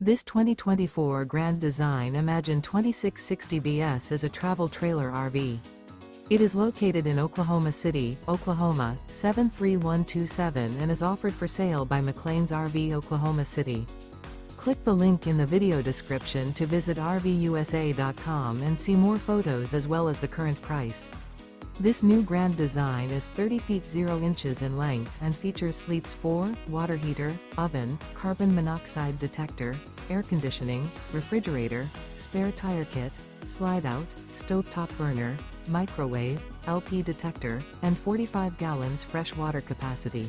This 2024 Grand Design Imagine 2660BS is a travel trailer RV. It is located in Oklahoma City, Oklahoma, 73127 and is offered for sale by McClain's RV Oklahoma City. Click the link in the video description to visit RVUSA.com and see more photos as well as the current price. This new Grand Design is 30 feet 0 inches in length and features sleeps 4, water heater, oven, carbon monoxide detector, air conditioning, refrigerator, spare tire kit, slide-out, stovetop burner, microwave, LP detector, and 45 gallons fresh water capacity.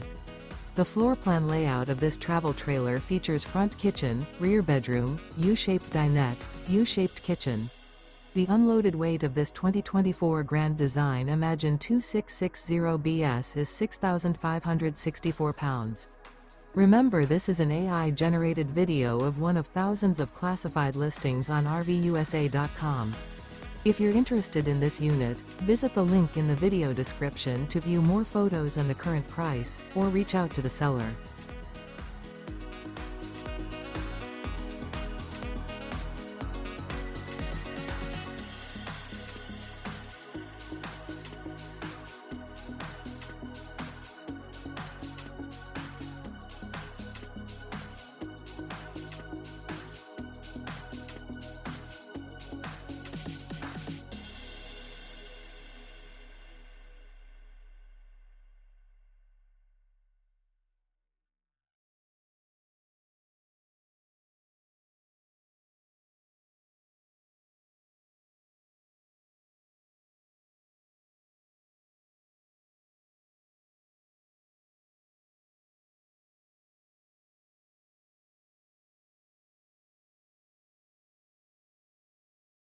The floor plan layout of this travel trailer features front kitchen, rear bedroom, U-shaped dinette, U-shaped kitchen. The unloaded weight of this 2024 Grand Design Imagine 2660BS is 6,564 pounds. Remember, this is an AI-generated video of one of thousands of classified listings on RVUSA.com. If you're interested in this unit, visit the link in the video description to view more photos and the current price, or reach out to the seller.